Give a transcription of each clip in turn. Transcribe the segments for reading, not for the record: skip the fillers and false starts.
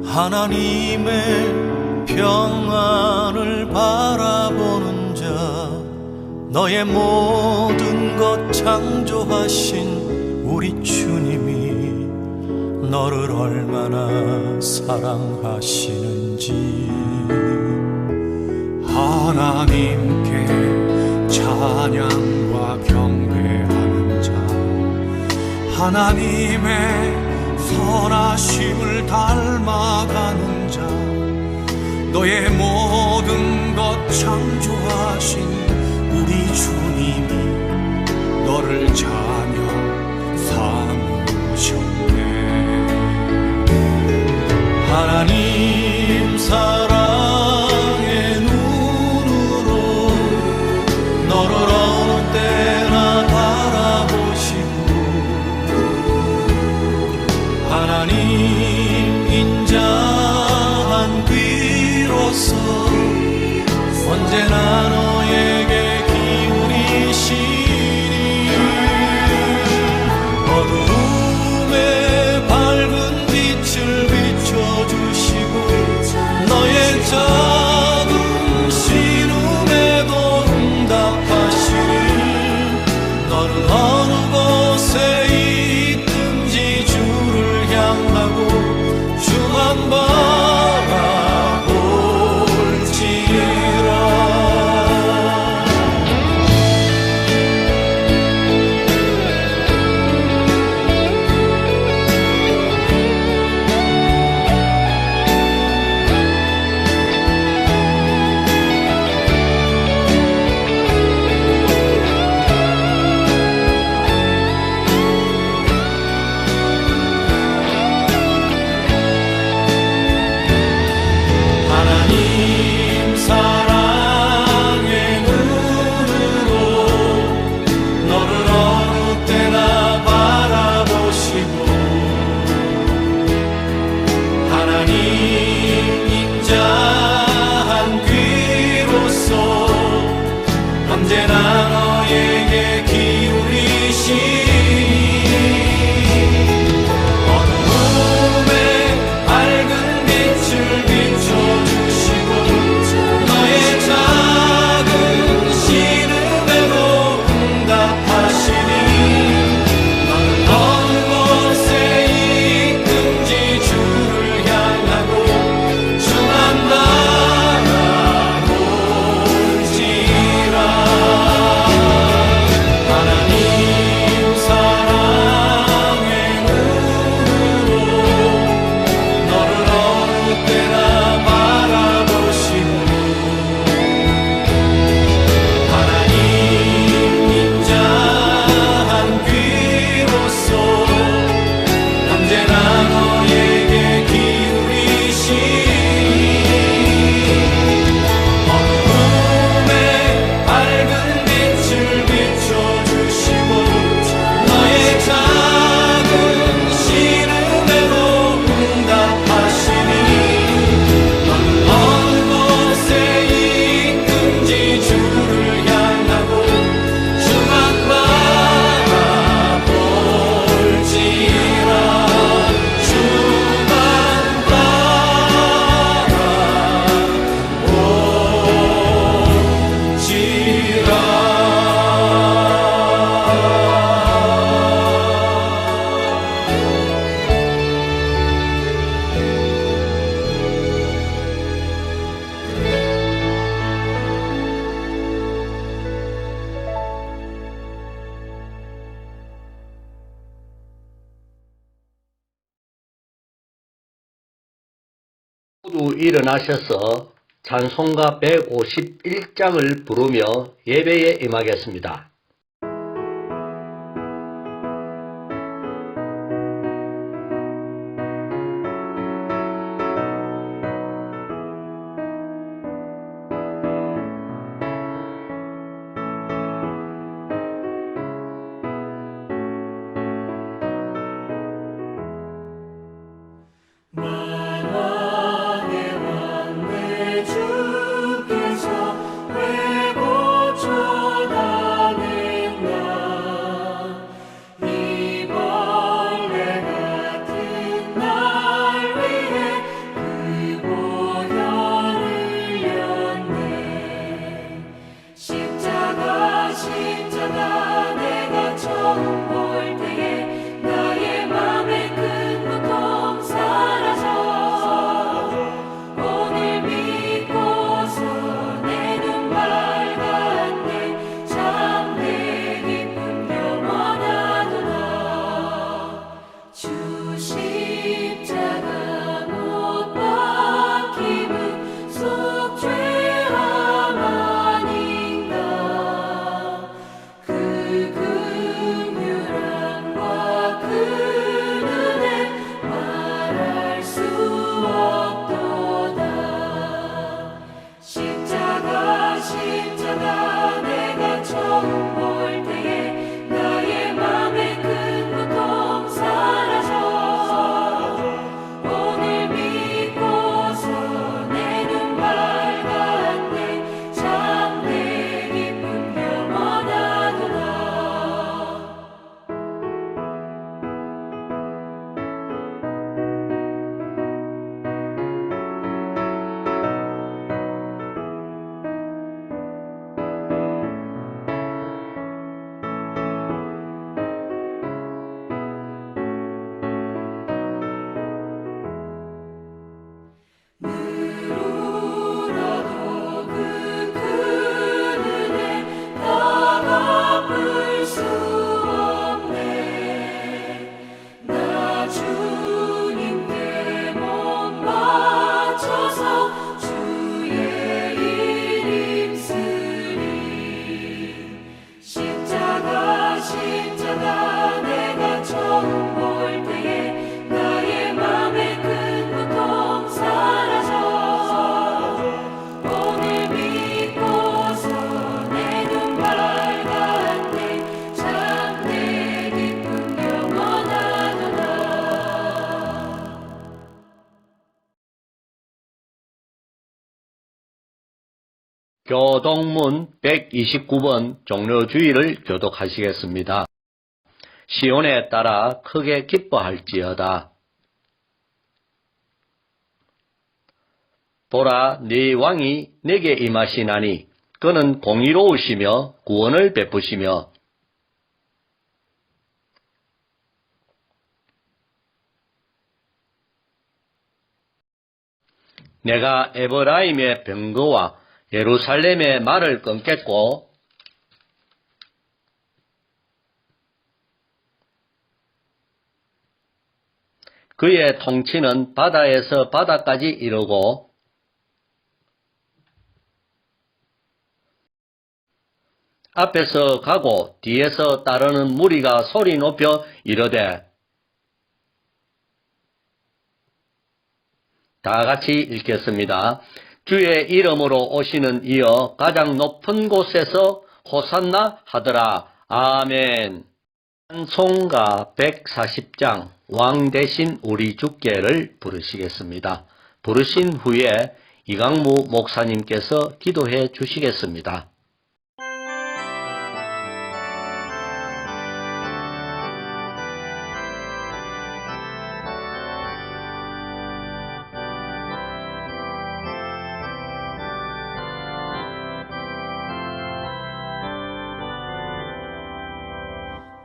하나님의 평안을 바라보는 자, 너의 모든 것 창조하신 우리 주님이 너를 얼마나 사랑하시는지. 하나님께 찬양과 경배하는 자, 하나님의 선하심을 닮아가는 자, 너의 모든 것 창조하신 우리 주님이 너를 자녀 삼으셨네. 하나님 사랑의 눈으로 너를 어느 때나 바라보시고, 하나님 인자한 귀로서 언제나 너에게 기울이시니, 어두움에 밝은 빛을 비춰주시고, 너의 작은 신음에도 응답하시니, 너는 어느 곳에 있든지 주를 향하고 주만 바라볼지라. 하나님 사랑의 눈으로 너를 어느 때나 바라보시고, 하나님 인자한 귀로서 언제나 너에게 기울이시니, 어두움에 밝은 빛을 비춰주시고, 너의 작은 신음에도 응답하시니, 너는 어느 곳에 있든지 주를 향하고 주만 바라볼지라. 하나님 사랑의 눈으로 너를 어느 때나 바라보시고, 하나님 인자한 귀로서 언제나 너에게 기울이시니, 어두움에 밝은 빛을 비춰주시고, 너의 작은 신음에도 응답하시니, 너는 어느 곳에 있든지 주를 향하고 주만 바라볼지라. 주만 모두 일어나셔서 찬송가 151장을 부르며 예배에 임하겠습니다. 만왕의 왕 내 주께서 왜 고쳐다니 십자가 내가 처음 볼 때에 나의 맘의 큰 고통 사라져 오늘 믿고서 내 눈 밝았네 참 내 기쁨 영원하도다. 늘 울어도 그 큰 은혜 다 갚을 수 없네. 나 주님께 몸 바쳐서 주의 일 힘쓰리. 십자가 내가 처음 볼 때에 나의 맘의 큰 고통 사라져 오늘 믿고서 내 눈 밝았네 참 내 기쁨 영원하도다. 교동문 129번 종려주의를 교독하시겠습니다. 시온에 따라 크게 기뻐할지어다. 보라, 네 왕이 내게 임하시나니 그는 공의로우시며 구원을 베푸시며 내가 에브라임의 병거와 예루살렘의 말을 끊겠고 그의 통치는 바다에서 바다까지 이르고 앞에서 가고 뒤에서 따르는 무리가 소리 높여 이르되 다 같이 읽겠습니다. 주의 이름으로 오시는 이여 가장 높은 곳에서 호산나 하더라. 아멘. 찬송가 140장 왕 대신 우리 주께를 부르시겠습니다. 부르신 후에 이강무 목사님께서 기도해 주시겠습니다.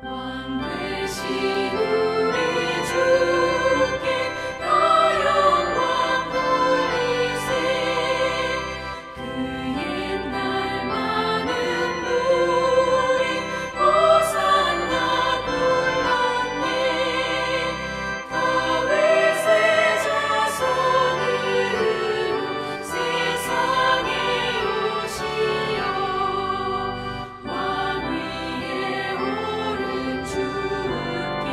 왕 되신 우리 주께 다 영광 돌리세. 그 옛날 많은 무리 호산나 불렀네. 다윗의 자손으로 세상에 오시어 왕 위에 오른 주께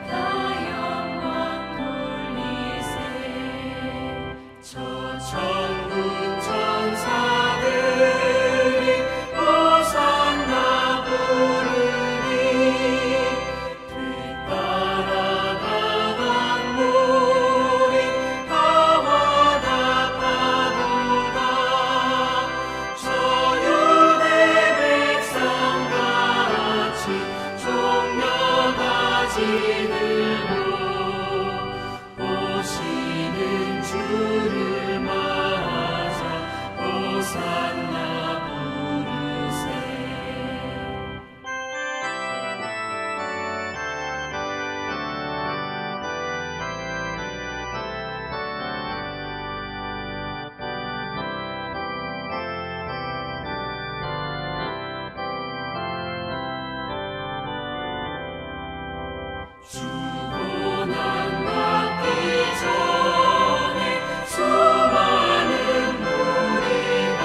다 영광 돌리세. 저 천군 천사들이 호산나 부르니 뒤따라가던 무리 다 화답하도다. 저 유대 백성같이 종려가지 들고 오시는 주를 맞아 호산나 부르세. 주고난받기 전에 수많은 무리가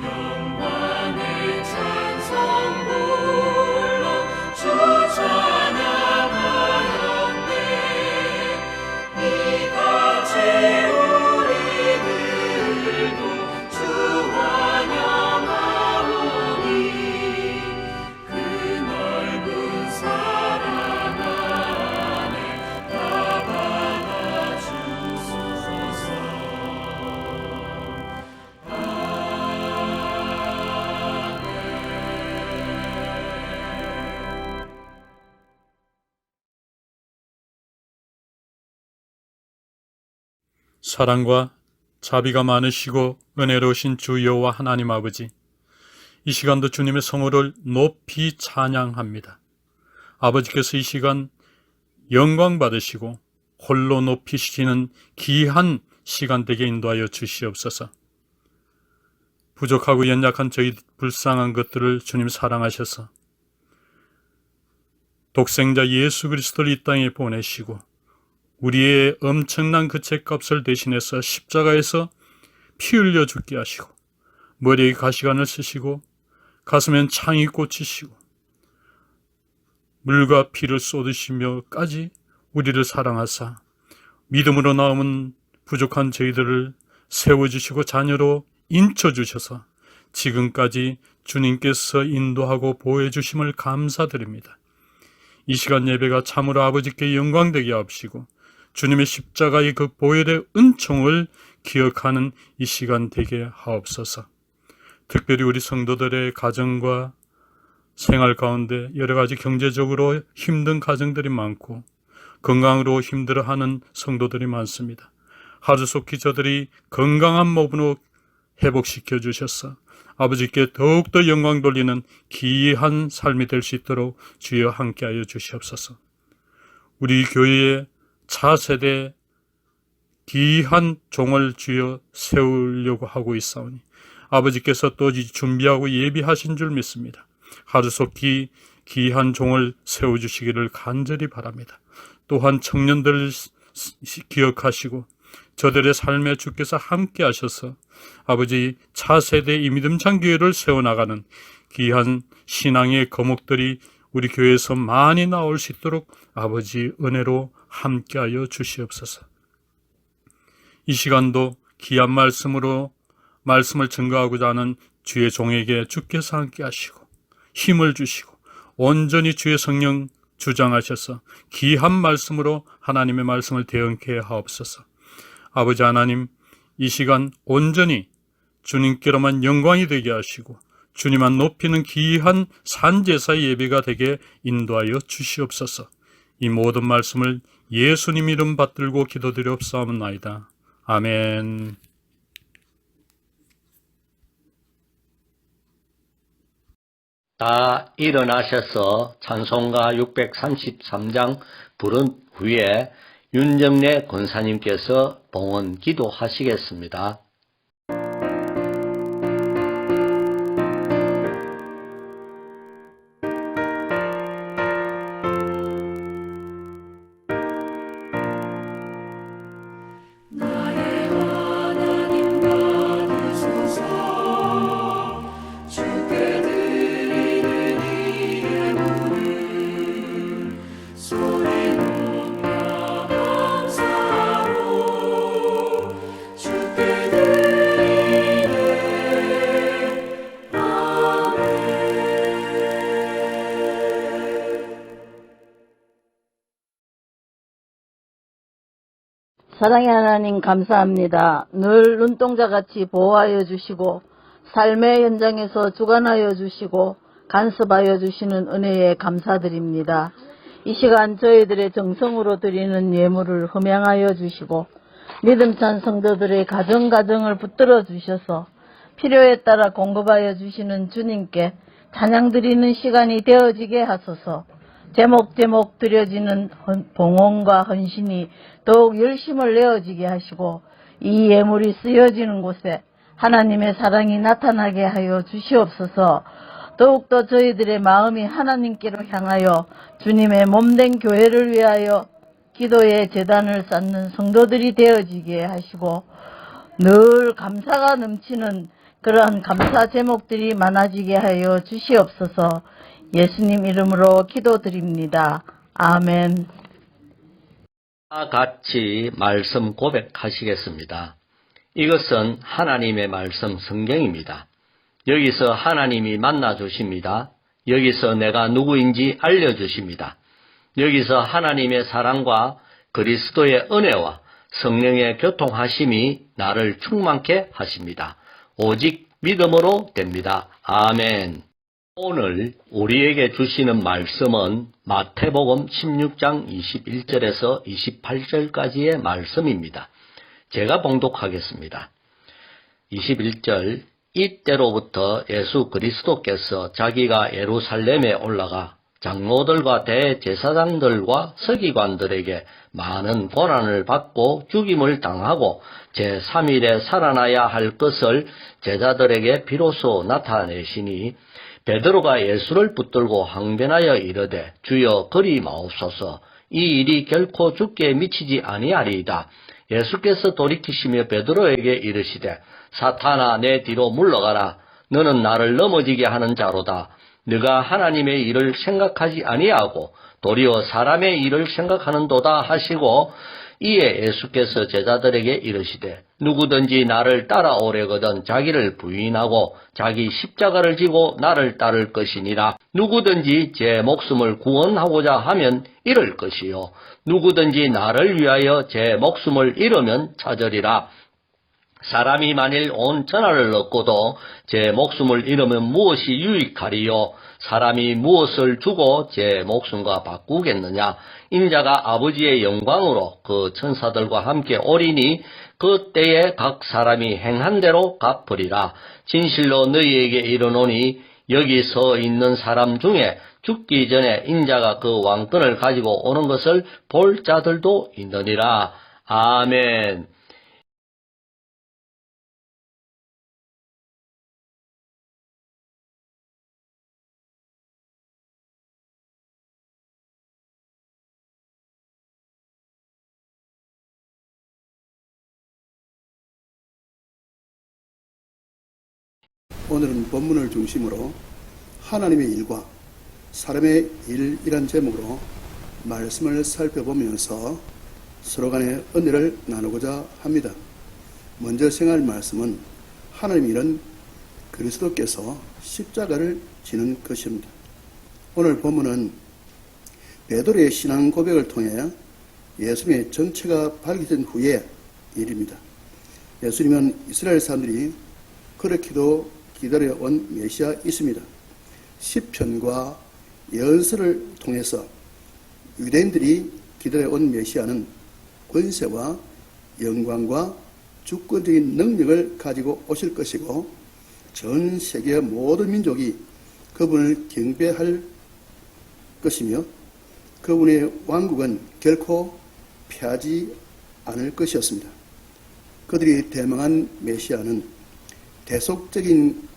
영광의 찬송 불러 주 찬양하였네. 이같이 우리들도 주 환영 사랑과 자비가 많으시고 은혜로우신 주 여호와 하나님 아버지, 이 시간도 주님의 성호를 높이 찬양합니다. 아버지께서 이 시간 영광 받으시고 홀로 높이시키는 귀한 시간 되게 인도하여 주시옵소서. 부족하고 연약한 저희 불쌍한 것들을 주님 사랑하셔서 독생자 예수 그리스도를 이 땅에 보내시고 우리의 엄청난 그 죄값을 대신해서 십자가에서 피 흘려 죽게 하시고 머리에 가시관을 쓰시고 가슴엔 창이 꽂히시고 물과 피를 쏟으시며까지 우리를 사랑하사 믿음으로 나오는 부족한 저희들을 세워주시고 자녀로 인쳐주셔서 지금까지 주님께서 인도하고 보호해주심을 감사드립니다. 이 시간 예배가 참으로 아버지께 영광되게 하옵시고 주님의 십자가의 그 보혈의 은총을 기억하는 이 시간 되게 하옵소서. 특별히 우리 성도들의 가정과 생활 가운데 여러 가지 경제적으로 힘든 가정들이 많고 건강으로 힘들어하는 성도들이 많습니다. 하루속히 저들이 건강한 몸으로 회복시켜 주셔서 아버지께 더욱더 영광 돌리는 귀한 삶이 될 수 있도록 주여 함께하여 주시옵소서. 우리 교회의 차세대 귀한 종을 주여 세우려고 하고 있사오니 아버지께서 또 준비하고 예비하신 줄 믿습니다. 하루속히 귀한 종을 세워주시기를 간절히 바랍니다. 또한 청년들을 기억하시고 저들의 삶에 주께서 함께 하셔서 아버지 차세대 이 믿음찬 교회를 세워나가는 귀한 신앙의 거목들이 우리 교회에서 많이 나올 수 있도록 아버지 은혜로 함께하여 주시옵소서. 이 시간도 귀한 말씀으로 말씀을 증거하고자 하는 주의 종에게 주께서 함께 하시고 힘을 주시고 온전히 주의 성령 주장하셔서 귀한 말씀으로 하나님의 말씀을 대응케 하옵소서. 아버지 하나님, 이 시간 온전히 주님께로만 영광이 되게 하시고 주님만 높이는 귀한 산제사의 예배가 되게 인도하여 주시옵소서. 이 모든 말씀을 예수님 이름 받들고 기도드리옵사옵나이다. 아멘. 다 일어나셔서 찬송가 633장 부른 후에 윤정래 권사님께서 봉헌 기도하시겠습니다. 나의 하나님 받으소서. 주께 드리는 이 예물을 소리 높여 감사로 주께 드리네. 아멘. 사랑의 하나님 감사합니다. 늘 눈동자같이 보호하여 주시고 삶의 현장에서 주관하여 주시고 간섭하여 주시는 은혜에 감사드립니다. 이 시간 저희들의 정성으로 드리는 예물을 흠양하여 주시고 믿음찬 성도들의 가정을 붙들어 주셔서 필요에 따라 공급하여 주시는 주님께 찬양 드리는 시간이 되어지게 하소서. 제목 드려지는 봉헌과 헌신이 더욱 열심을 내어지게 하시고 이 예물이 쓰여지는 곳에 하나님의 사랑이 나타나게 하여 주시옵소서. 더욱더 저희들의 마음이 하나님께로 향하여 주님의 몸된 교회를 위하여 기도의 제단을 쌓는 성도들이 되어지게 하시고 늘 감사가 넘치는 그러한 감사 제목들이 많아지게 하여 주시옵소서. 예수님 이름으로 기도드립니다. 아멘. 다 같이 말씀 고백하시겠습니다. 이것은 하나님의 말씀 성경입니다. 여기서 하나님이 만나주십니다. 여기서 내가 누구인지 알려주십니다. 여기서 하나님의 사랑과 그리스도의 은혜와 성령의 교통하심이 나를 충만케 하십니다. 오직 믿음으로 됩니다. 아멘. 오늘 우리에게 주시는 말씀은 마태복음 16장 21절에서 28절까지의 말씀입니다. 제가 봉독하겠습니다. 21절 이때로부터 예수 그리스도께서 자기가 예루살렘에 올라가 장로들과 대제사장들과 서기관들에게 많은 고난을 받고 죽임을 당하고 제3일에 살아나야 할 것을 제자들에게 비로소 나타내시니 베드로가 예수를 붙들고 항변하여 이르되 주여 그리 마옵소서 이 일이 결코 죽게 미치지 아니하리이다. 예수께서 돌이키시며 베드로에게 이르시되 사탄아 내 뒤로 물러가라. 너는 나를 넘어지게 하는 자로다. 네가 하나님의 일을 생각하지 아니하고 도리어 사람의 일을 생각하는도다 하시고 이에 예수께서 제자들에게 이르시되 누구든지 나를 따라오려거든 자기를 부인하고 자기 십자가를 지고 나를 따를 것이니라. 누구든지 제 목숨을 구원하고자 하면 잃을 것이요 누구든지 나를 위하여 제 목숨을 잃으면 찾으리라. 사람이 만일 온 천하를 얻고도 제 목숨을 잃으면 무엇이 유익하리요? 사람이 무엇을 주고 제 목숨과 바꾸겠느냐? 인자가 아버지의 영광으로 그 천사들과 함께 오리니 그때에 각 사람이 행한 대로 갚으리라. 진실로 너희에게 이르노니 여기 서 있는 사람 중에 죽기 전에 인자가 그 왕권을 가지고 오는 것을 볼 자들도 있느니라. 아멘. 오늘은 본문을 중심으로 하나님의 일과 사람의 일이란 제목으로 말씀을 살펴보면서 서로 간의 은혜를 나누고자 합니다. 먼저 생각할 말씀은 하나님의 일은 그리스도께서 십자가를 지는 것입니다. 오늘 본문은 베드로의 신앙 고백을 통해 예수님의 정체가 밝혀진 후의 일입니다. 예수님은 이스라엘 사람들이 그렇게도 기다려온 메시아 있습니다. 시편과 예언서를 통해서 유대인들이 기다려온 메시아는 권세와 영광과 주권적인 능력을 가지고 오실 것이고 전 세계 모든 민족이 그분을 경배할 것이며 그분의 왕국은 결코 패하지 않을 것이었습니다. 그들이 대망한 메시아는 대속적인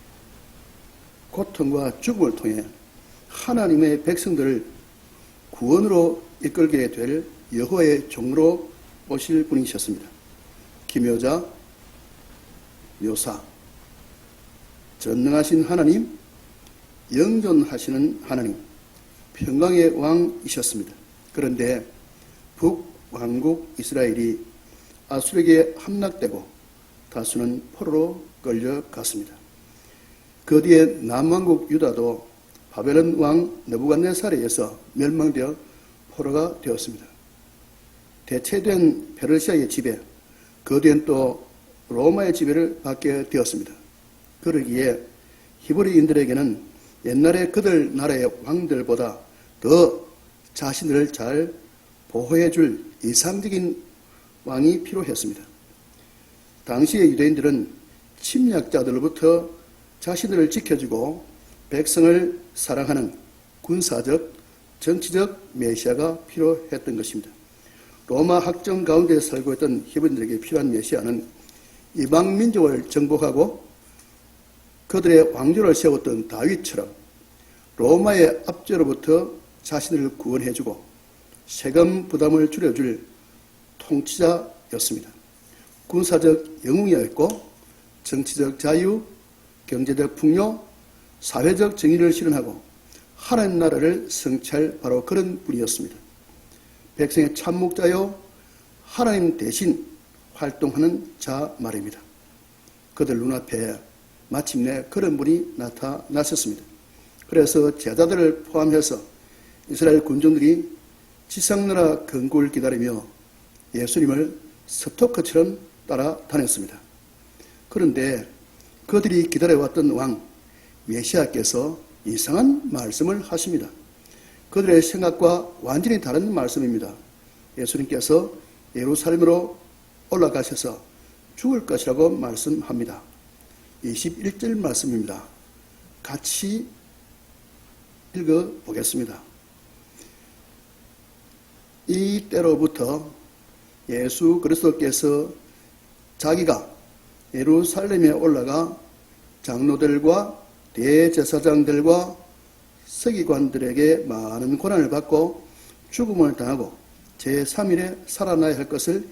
고통과 죽음을 통해 하나님의 백성들을 구원으로 이끌게 될 여호와의 종으로 오실 분이셨습니다. 기묘자, 묘사, 전능하신 하나님, 영존하시는 하나님, 평강의 왕이셨습니다. 그런데 북왕국 이스라엘이 아수르에게 함락되고 다수는 포로로 끌려갔습니다. 그 뒤에 남왕국 유다도 바벨론 왕 느부갓네살에 의해서 멸망되어 포로가 되었습니다. 대체된 페르시아의 지배, 그 뒤엔 또 로마의 지배를 받게 되었습니다. 그러기에 히브리인들에게는 옛날에 그들 나라의 왕들보다 더 자신들을 잘 보호해 줄 이상적인 왕이 필요했습니다. 당시의 유대인들은 침략자들로부터 자신들을 지켜주고 백성을 사랑하는 군사적, 정치적 메시아가 필요했던 것입니다. 로마 학정 가운데 살고 있던 히브리인들에게 필요한 메시아는 이방 민족을 정복하고 그들의 왕조를 세웠던 다윗처럼 로마의 압제로부터 자신을 구원해주고 세금 부담을 줄여줄 통치자였습니다. 군사적 영웅이었고 정치적 자유, 경제적 풍요, 사회적 정의를 실현하고 하나님 나라를 성취할 바로 그런 분이었습니다. 백성의 참목자요 하나님 대신 활동하는 자 말입니다. 그들 눈앞에 마침내 그런 분이 나타나셨습니다. 그래서 제자들을 포함해서 이스라엘 군중들이 지상나라 건국을 기다리며 예수님을 스토커처럼 따라다녔습니다. 그런데 그들이 기다려왔던 왕 메시아께서 이상한 말씀을 하십니다. 그들의 생각과 완전히 다른 말씀입니다. 예수님께서 예루살렘으로 올라가셔서 죽을 것이라고 말씀합니다. 21절 말씀입니다. 같이 읽어보겠습니다. 이때로부터 예수 그리스도께서 자기가 예루살렘에 올라가 장로들과 대제사장들과 서기관들에게 많은 고난을 받고 죽음을 당하고 제3일에 살아나야 할 것을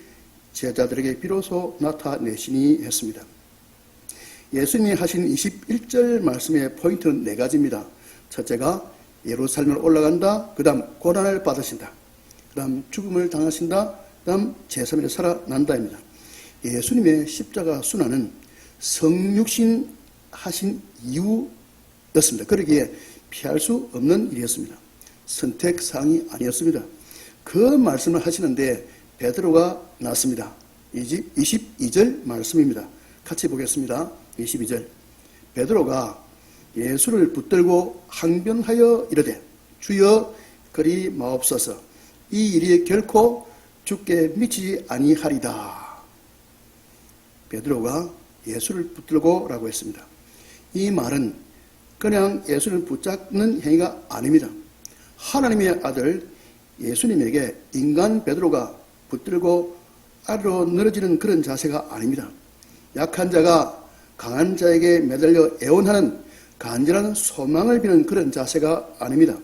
제자들에게 비로소 나타내시니 했습니다. 예수님이 하신 21절 말씀의 포인트는 4가지입니다. 첫째가 예루살렘을 올라간다. 그 다음 고난을 받으신다. 그 다음 죽음을 당하신다. 그 다음 제3일에 살아난다입니다. 예수님의 십자가 순환은 성육신 하신 이유였습니다. 그러기에 피할 수 없는 일이었습니다. 선택사항이 아니었습니다. 그 말씀을 하시는데 베드로가 났습니다. 22절 말씀입니다. 같이 보겠습니다. 22절. 베드로가 예수를 붙들고 항변하여 이르되 주여 그리 마옵소서 이 일이 결코 주께 미치지 아니하리다. 베드로가 예수를 붙들고 라고 했습니다. 이 말은 그냥 예수를 붙잡는 행위가 아닙니다. 하나님의 아들 예수님에게 인간 베드로가 붙들고 아래로 늘어지는 그런 자세가 아닙니다. 약한 자가 강한 자에게 매달려 애원하는 간절한 소망을 비는 그런 자세가 아닙니다.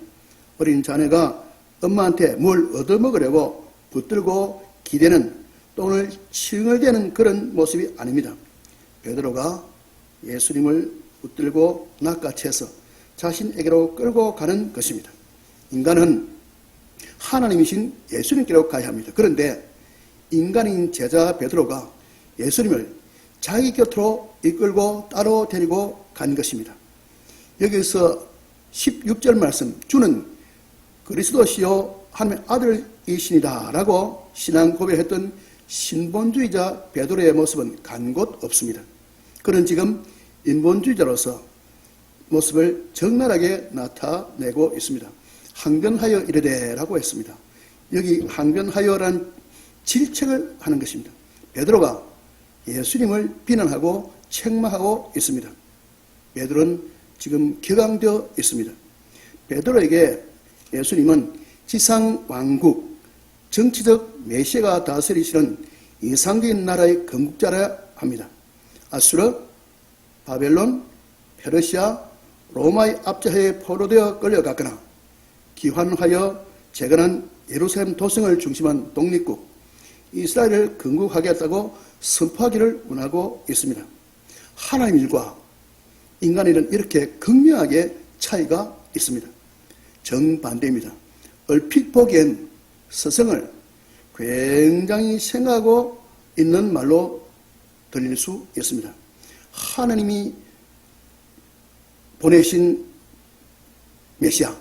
어린 자네가 엄마한테 뭘 얻어먹으려고 붙들고 기대는 똥을 칭얼대는 그런 모습이 아닙니다. 베드로가 예수님을 붙들고 낚아채서 자신에게로 끌고 가는 것입니다. 인간은 하나님이신 예수님께로 가야 합니다. 그런데 인간인 제자 베드로가 예수님을 자기 곁으로 이끌고 따로 데리고 간 것입니다. 여기서 16절 말씀, 주는 그리스도시요 하나님의 아들이시니다 라고 신앙 고백했던 신본주의자 베드로의 모습은 간 곳 없습니다. 그는 지금 인본주의자로서 모습을 적나라하게 나타내고 있습니다. 항변하여 이르되 라고 했습니다. 여기 항변하여란 질책을 하는 것입니다. 베드로가 예수님을 비난하고 책망하고 있습니다. 베드로는 지금 격앙되어 있습니다. 베드로에게 예수님은 지상 왕국, 정치적 메시아가 다스리시는 이상적인 나라의 건국자라 합니다. 아수르, 바벨론, 페르시아, 로마의 압제하에 포로되어 끌려갔거나 기환하여 재건한 예루살렘 도성을 중심한 독립국 이스라엘을 건국하겠다고 선포하기를 원하고 있습니다. 하나님 일과 인간의 일은 이렇게 극명하게 차이가 있습니다. 정반대입니다. 얼핏 보기엔 스승을 굉장히 생각하고 있는 말로 들릴 수 있습니다. 하나님이 보내신 메시아,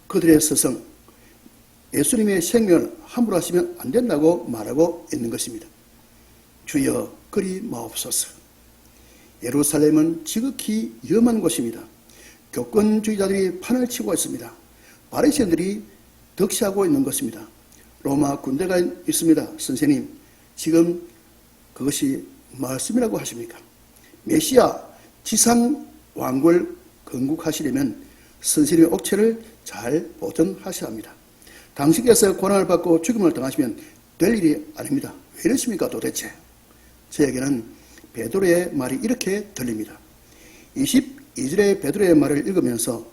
그들의 스승, 예수님의 생명을 함부로 하시면 안 된다고 말하고 있는 것입니다. 주여 그리 마옵소서. 예루살렘은 지극히 위험한 곳입니다. 교권주의자들이 판을 치고 있습니다. 바리새인들이 덕시하고 있는 것입니다. 로마 군대가 있습니다. 선생님, 지금 그것이 말씀이라고 하십니까? 메시아 지상 왕국을 건국하시려면 선생님의 옥체를 잘 보존하셔야 합니다. 당신께서 고난을 받고 죽음을 당하시면 될 일이 아닙니다. 왜 이러십니까 도대체? 저에게는 베드로의 말이 이렇게 들립니다. 22절의 베드로의 말을 읽으면서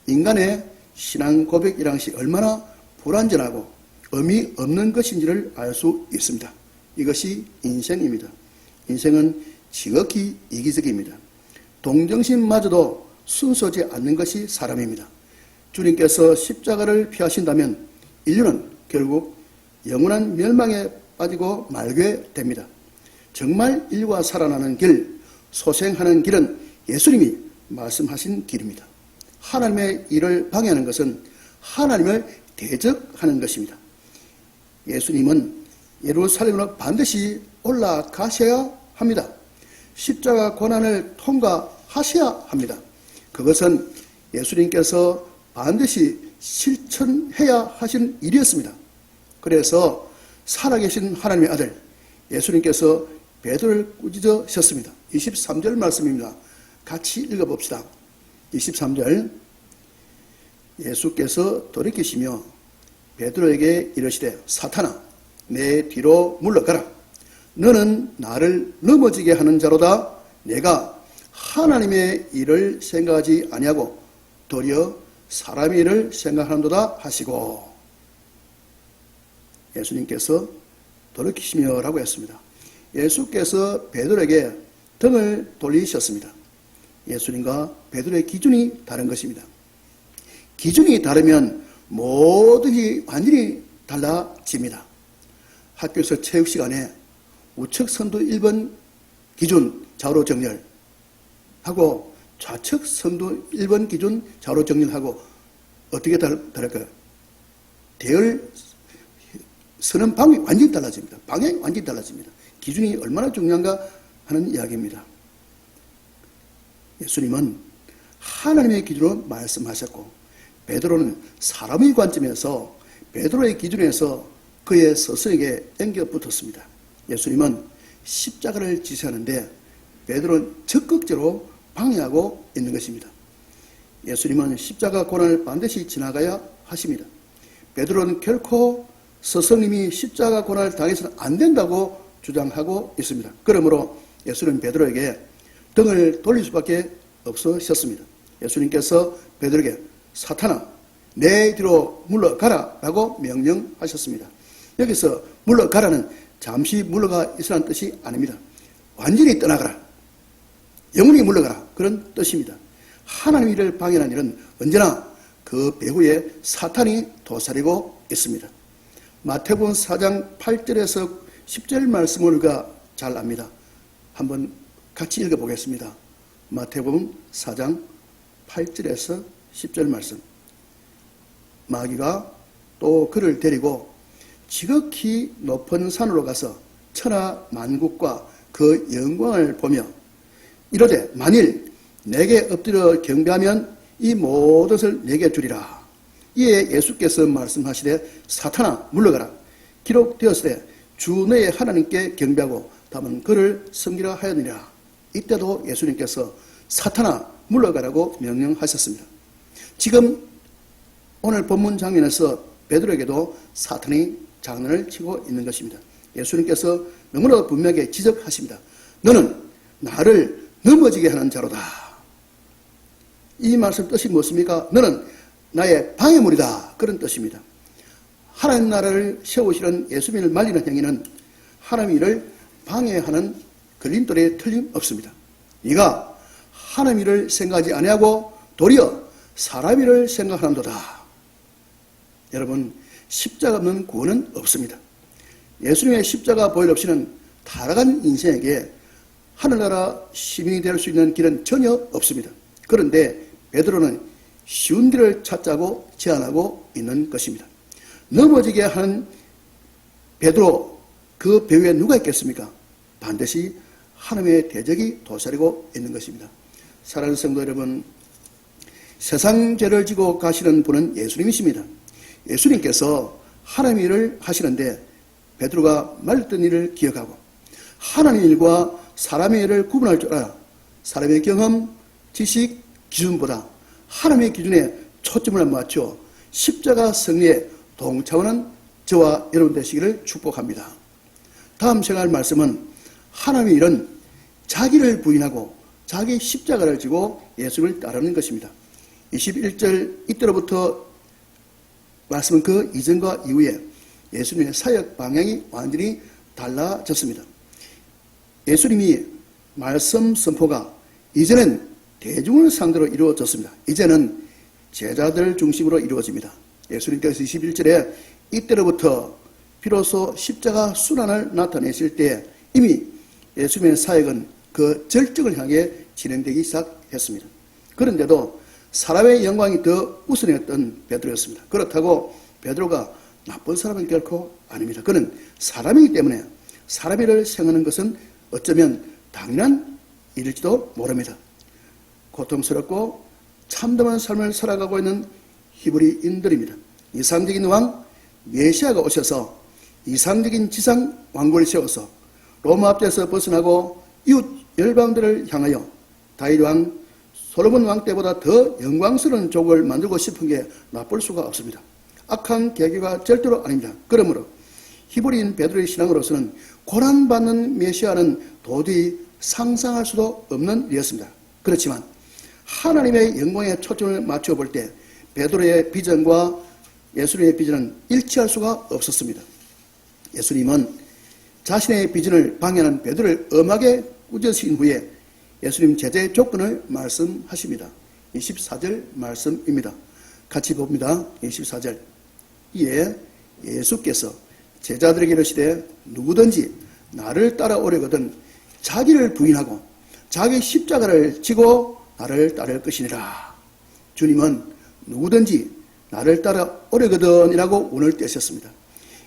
인간의 신앙 고백이라는 것이 얼마나 불완전하고 의미 없는 것인지를 알 수 있습니다. 이것이 인생입니다. 인생은 지극히 이기적입니다. 동정심마저도 순수하지 않는 것이 사람입니다. 주님께서 십자가를 피하신다면 인류는 결국 영원한 멸망에 빠지고 말게 됩니다. 정말 인류가 살아나는 길, 소생하는 길은 예수님이 말씀하신 길입니다. 하나님의 일을 방해하는 것은 하나님을 대적하는 것입니다. 예수님은 예루살렘으로 반드시 올라가셔야 합니다. 십자가 고난을 통과하셔야 합니다. 그것은 예수님께서 반드시 실천해야 하신 일이었습니다. 그래서 살아계신 하나님의 아들 예수님께서 베드로를 꾸짖으셨습니다. 23절 말씀입니다. 같이 읽어봅시다. 23절 예수께서 돌이키시며 베드로에게 이르시되 사탄아 내 뒤로 물러가라. 너는 나를 넘어지게 하는 자로다. 내가 하나님의 일을 생각하지 아니하고 도리어 사람의 일을 생각하는도다 하시고, 예수님께서 돌이키시며 라고 했습니다. 예수께서 베드로에게 등을 돌리셨습니다. 예수님과 베드로의 기준이 다른 것입니다. 기준이 다르면 모든 게 완전히 달라집니다. 학교에서 체육 시간에 우측 선두 1번 기준 좌우로 정렬하고 좌측 선두 1번 기준 좌우로 정렬하고 어떻게 다를까요? 대열 서는 방향이 완전히 달라집니다. 방향이 완전히 달라집니다. 기준이 얼마나 중요한가 하는 이야기입니다. 예수님은 하나님의 기준으로 말씀하셨고 베드로는 사람의 관점에서 베드로의 기준에서 그의 스승에게 앵겨 붙었습니다. 예수님은 십자가를 지시하는데 베드로는 적극적으로 방해하고 있는 것입니다. 예수님은 십자가 고난을 반드시 지나가야 하십니다. 베드로는 결코 스승님이 십자가 고난을 당해서는 안 된다고 주장하고 있습니다. 그러므로 예수님은 베드로에게 등을 돌릴 수밖에 없으셨습니다. 예수님께서 베드로에게 사탄아 내 뒤로 물러가라 라고 명령하셨습니다. 여기서 물러가라는 잠시 물러가 있으라는 뜻이 아닙니다. 완전히 떠나가라, 영원히 물러가라, 그런 뜻입니다. 하나님 일을 방해하는 일은 언제나 그 배후에 사탄이 도사리고 있습니다. 마태복음 4장 8절에서 10절 말씀을 우리가 잘 압니다. 한번 같이 읽어보겠습니다. 마태복음 4장 8절에서 10절 말씀. 마귀가 또 그를 데리고 지극히 높은 산으로 가서 천하 만국과 그 영광을 보며 이르되 만일 내게 엎드려 경배하면 이 모든 것을 내게 주리라. 이에 예수께서 말씀하시되 사탄아 물러가라. 기록되었으되 주 너의 하나님께 경배하고 다만 그를 섬기라 하였느니라. 이때도 예수님께서 사탄아 물러가라고 명령하셨습니다. 지금 오늘 본문 장면에서 베드로에게도 사탄이 장난을 치고 있는 것입니다. 예수님께서 너무나 분명하게 지적하십니다. 너는 나를 넘어지게 하는 자로다. 이 말씀 뜻이 무엇입니까? 너는 나의 방해물이다, 그런 뜻입니다. 하나님 나라를 세우시는 예수님을 말리는 행위는 하나님 일을 방해하는 걸림돌에 틀림없습니다. 네가 하나님 일을 생각하지 아니하고 도리어 사람 일을 생각하는도다. 여러분, 십자가 없는 구원은 없습니다. 예수님의 십자가 보혈 없이는 타락한 인생에게 하늘나라 시민이 될 수 있는 길은 전혀 없습니다. 그런데 베드로는 쉬운 길을 찾자고 제안하고 있는 것입니다. 넘어지게 하는 베드로, 그 배후에 누가 있겠습니까? 반드시 하나님의 대적이 도사리고 있는 것입니다. 사랑하는 성도 여러분, 세상 죄를 지고 가시는 분은 예수님이십니다. 예수님께서 하나님의 일을 하시는데 베드로가 말렸던 일을 기억하고 하나님의 일과 사람의 일을 구분할 줄 알아 사람의 경험, 지식, 기준보다 하나님의 기준에 초점을 맞춰 십자가 승리에 동참하는 저와 여러분 되시기를 축복합니다. 다음 시간 말씀은 하나님의 일은 자기를 부인하고 자기 십자가를 지고 예수를 따르는 것입니다. 21절 이때로부터 말씀은 그 이전과 이후에 예수님의 사역 방향이 완전히 달라졌습니다. 예수님이 말씀 선포가 이제는 대중을 상대로 이루어졌습니다. 이제는 제자들 중심으로 이루어집니다. 예수님께서 21절에 이때로부터 비로소 십자가 순환을 나타내실 때 이미 예수님의 사역은 그 절정을 향해 진행되기 시작했습니다. 그런데도 사람의 영광이 더 우선이었던 베드로였습니다. 그렇다고 베드로가 나쁜 사람은 결코 아닙니다. 그는 사람이기 때문에 사람 일을 생각하는 것은 어쩌면 당연한 일일지도 모릅니다. 고통스럽고 참담한 삶을 살아가고 있는 히브리인들입니다. 이상적인 왕 메시아가 오셔서 이상적인 지상 왕국을 세워서 로마 앞에서 벗어나고 이웃 열방들을 향하여 다윗 왕, 솔로몬 왕 때보다 더 영광스러운 족을 만들고 싶은 게 나쁠 수가 없습니다. 악한 계기가 절대로 아닙니다. 그러므로 히브리인 베드로의 신앙으로서는 고난받는 메시아는 도저히 상상할 수도 없는 일이었습니다. 그렇지만 하나님의 영광에 초점을 맞춰 볼 때 베드로의 비전과 예수님의 비전은 일치할 수가 없었습니다. 예수님은 자신의 비전을 방해하는 베드로를 엄하게 꾸짖으신 후에 예수님 제자의 조건을 말씀하십니다. 24절 말씀입니다. 같이 봅니다. 24절. 이에 예수께서 제자들에게 이르시되 누구든지 나를 따라오려거든 자기를 부인하고 자기 십자가를 지고 나를 따를 것이니라. 주님은 누구든지 나를 따라오려거든이라고 오늘 떼셨습니다.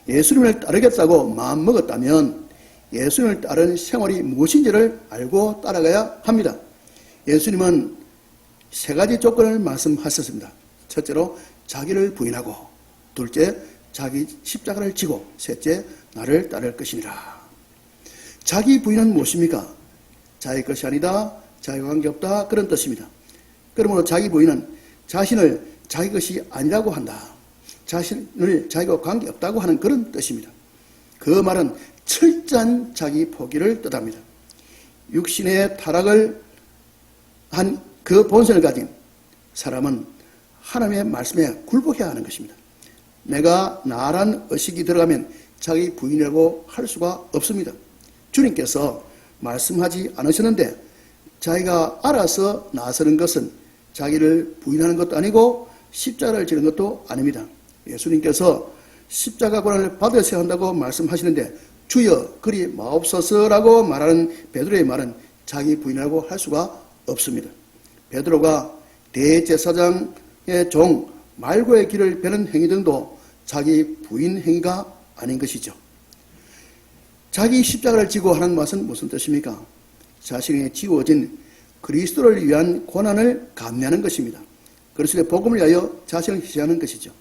예수님을 따르겠다고 마음먹었다면 예수님을 따르는 생활이 무엇인지를 알고 따라가야 합니다. 예수님은 세 가지 조건을 말씀하셨습니다. 첫째로 자기를 부인하고, 둘째 자기 십자가를 지고, 셋째 나를 따를 것이니라. 자기 부인은 무엇입니까? 자기 것이 아니다, 자기와 관계없다, 그런 뜻입니다. 그러므로 자기 부인은 자신을 자기 것이 아니라고 한다, 자신을 자기와 관계없다고 하는 그런 뜻입니다. 그 말은 철저한 자기 포기를 뜻합니다. 육신의 타락을 한 그 본성을 가진 사람은 하나님의 말씀에 굴복해야 하는 것입니다. 내가 나란 의식이 들어가면 자기 부인이라고 할 수가 없습니다. 주님께서 말씀하지 않으셨는데 자기가 알아서 나서는 것은 자기를 부인하는 것도 아니고 십자가를 지는 것도 아닙니다. 예수님께서 십자가 고난을 받으셔야 한다고 말씀하시는데 주여 그리 마옵소서라고 말하는 베드로의 말은 자기 부인이라고 할 수가 없습니다. 베드로가 대제사장의 종 말고의 길을 베는 행위 등도 자기 부인 행위가 아닌 것이죠. 자기 십자가를 지고 하는 것은 무슨 뜻입니까? 자신이 지워진 그리스도를 위한 고난을 감내하는 것입니다. 그리스도의 복음을 위하여 자신을 희생하는 것이죠.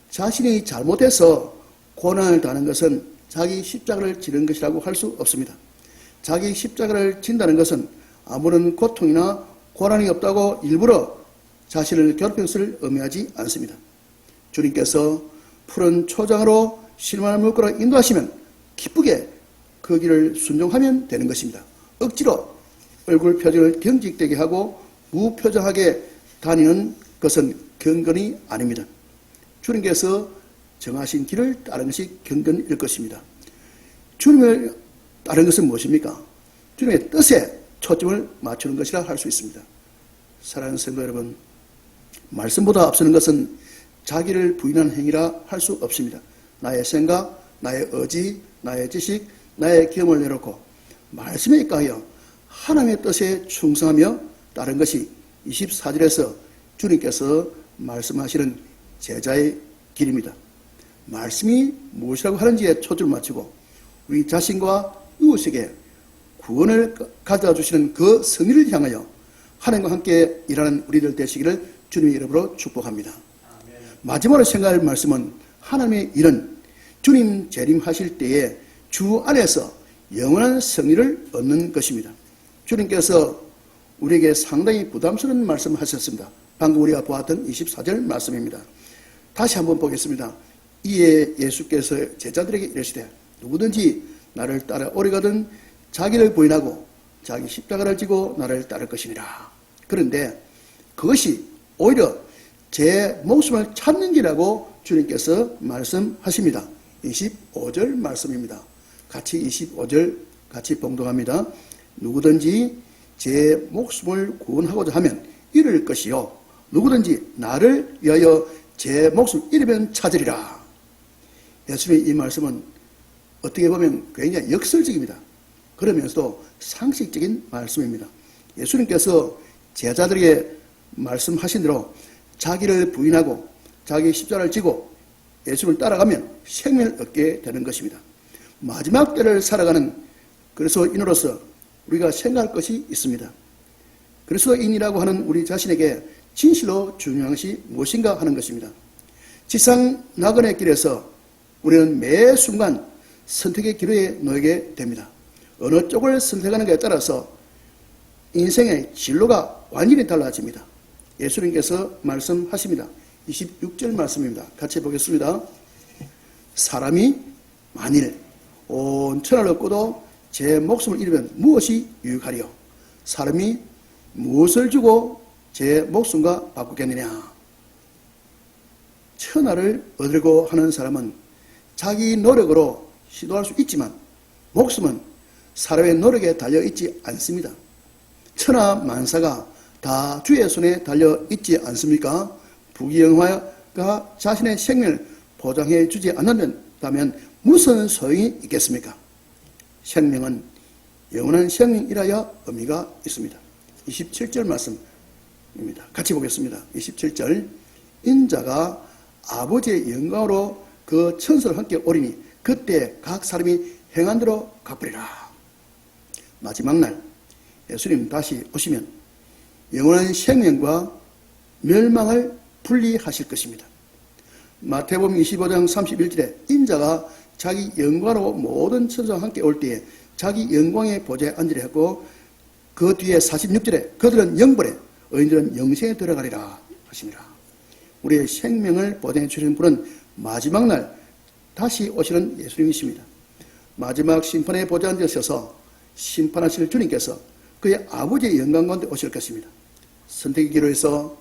자신이 잘못해서 고난을 당하는 것은 자기 십자가를 지는 것이라고 할 수 없습니다. 자기 십자가를 진다는 것은 아무런 고통이나 고난이 없다고 일부러 자신을 괴롭히는 것을 의미하지 않습니다. 주님께서 푸른 초장으로 실만을 물거로 인도하시면 기쁘게 그 길을 순종하면 되는 것입니다. 억지로 얼굴 표정을 경직되게 하고 무표정하게 다니는 것은 경건이 아닙니다. 주님께서 정하신 길을 따르는 것이 경건일 것입니다. 주님을 따르는 것은 무엇입니까? 주님의 뜻에 초점을 맞추는 것이라 할 수 있습니다. 사랑하는 성도 여러분, 말씀보다 앞서는 것은 자기를 부인하는 행위라 할 수 없습니다. 나의 생각, 나의 의지, 나의 지식, 나의 경험을 내놓고 말씀에 입각하여 하나님의 뜻에 충성하며 따른 것이 24절에서 주님께서 말씀하시는 제자의 길입니다. 말씀이 무엇이라고 하는지에 초점을 맞추고 우리 자신과 이웃에게 구원을 가져다 주시는 그 성의를 향하여 하나님과 함께 일하는 우리들 되시기를 주님의 이름으로 축복합니다. 마지막으로 생각할 말씀은 하나님의 일은 주님 재림하실 때에 주 안에서 영원한 성의를 얻는 것입니다. 주님께서 우리에게 상당히 부담스러운 말씀을 하셨습니다. 방금 우리가 보았던 24절 말씀입니다. 다시 한번 보겠습니다. 이에 예수께서 제자들에게 이르시되 누구든지 나를 따라 오려거든 자기를 부인하고 자기 십자가를 지고 나를 따를 것이니라. 그런데 그것이 오히려 제 목숨을 찾는 길이라고 주님께서 말씀하십니다. 25절 말씀입니다. 같이 25절 같이 봉독합니다. 누구든지 제 목숨을 구원하고자 하면 잃을 것이요 누구든지 나를 위하여 제 목숨 잃으면 찾으리라. 예수님의 이 말씀은 어떻게 보면 굉장히 역설적입니다. 그러면서도 상식적인 말씀입니다. 예수님께서 제자들에게 말씀하신 대로 자기를 부인하고 자기 십자가를 지고 예수님을 따라가면 생명을 얻게 되는 것입니다. 마지막 때를 살아가는 그리스도인으로서 우리가 생각할 것이 있습니다. 그리스도인이라고 하는 우리 자신에게 진실로 중요한 것이 무엇인가 하는 것입니다. 지상 나그네 길에서 우리는 매 순간 선택의 기로에 놓이게 됩니다. 어느 쪽을 선택하는가에 따라서 인생의 진로가 완전히 달라집니다. 예수님께서 말씀하십니다. 26절 말씀입니다. 같이 보겠습니다. 사람이 만일 온 천하를 얻고도 제 목숨을 잃으면 무엇이 유익하리요? 사람이 무엇을 주고 제 목숨과 바꾸겠느냐? 천하를 얻으려고 하는 사람은 자기 노력으로 시도할 수 있지만 목숨은 사람의 노력에 달려있지 않습니다. 천하 만사가 다 주의 손에 달려있지 않습니까? 부귀영화가 자신의 생명을 보장해 주지 않는다면 무슨 소용이 있겠습니까? 생명은 영원한 생명이라야 의미가 있습니다. 27절 말씀입니다. 같이 보겠습니다. 27절 인자가 아버지의 영광으로 그 천사를 함께 오리니 그때 각 사람이 행한 대로 갚으리라. 마지막 날 예수님 다시 오시면 영원한 생명과 멸망을 분리하실 것입니다. 마태복음 25장 31절에 인자가 자기 영광으로 모든 천사와 함께 올 때에 자기 영광의 보좌에 앉으려 했고 그 뒤에 46절에 그들은 영벌에 의인들은 영생에 들어가리라 하십니다. 우리의 생명을 보장해 주시는 분은 마지막 날 다시 오시는 예수님이십니다. 마지막 심판의 보좌에 앉으셔서 심판하실 주님께서 그의 아버지의 영광 가운데 오실 것입니다. 선택의 기로에서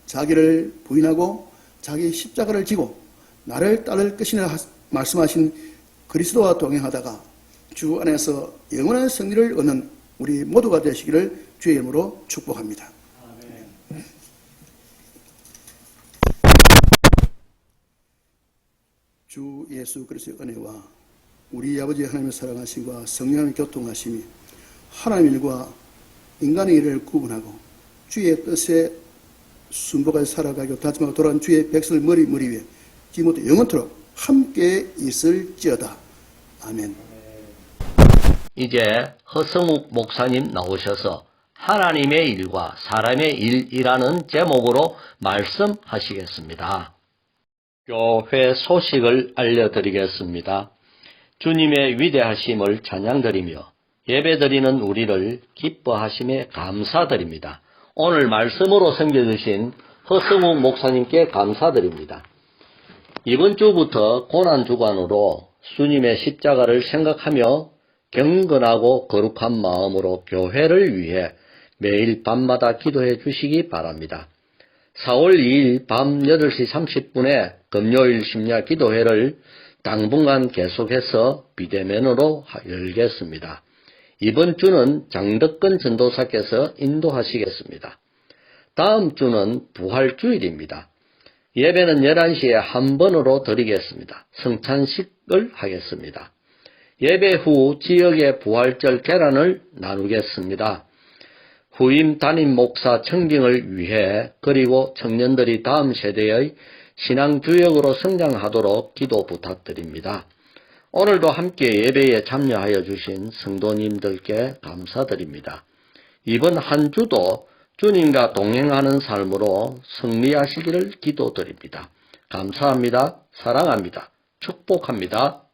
자기를 부인하고 자기 십자가를 지고 나를 따를 것이라 말씀하신 그리스도와 동행하다가 주 안에서 영원한 승리를 얻는 우리 모두가 되시기를 주의 이름으로 축복합니다. 주 예수 그리스도의 은혜와 우리 아버지 하나님의 사랑하심과 성령의 교통하심이 하나님의 일과 인간의 일을 구분하고 주의 뜻에 순복하여 살아가고 다짐하고 돌아온 주의 백성을 머리 위에 지금부터 영원토록 함께 있을지어다. 아멘. 이제 허성욱 목사님 나오셔서 하나님의 일과 사람의 일이라는 제목으로 말씀하시겠습니다. 교회 소식을 알려드리겠습니다. 주님의 위대하심을 찬양드리며 예배드리는 우리를 기뻐하심에 감사드립니다. 오늘 말씀으로 섬겨주신 허성욱 목사님께 감사드립니다. 이번 주부터 고난주간으로 주님의 십자가를 생각하며 경건하고 거룩한 마음으로 교회를 위해 매일 밤마다 기도해 주시기 바랍니다. 4월 2일 밤 8시 30분에 금요일 심야 기도회를 당분간 계속해서 비대면으로 열겠습니다. 이번 주는 장덕근 전도사께서 인도하시겠습니다. 다음 주는 부활주일입니다. 예배는 11시에 한 번으로 드리겠습니다. 성찬식을 하겠습니다. 예배 후 지역의 부활절 계란을 나누겠습니다. 후임 담임 목사 청빙을 위해 그리고 청년들이 다음 세대의 신앙 주역으로 성장하도록 기도 부탁드립니다. 오늘도 함께 예배에 참여하여 주신 성도님들께 감사드립니다. 이번 한 주도 주님과 동행하는 삶으로 승리하시기를 기도드립니다. 감사합니다. 사랑합니다. 축복합니다.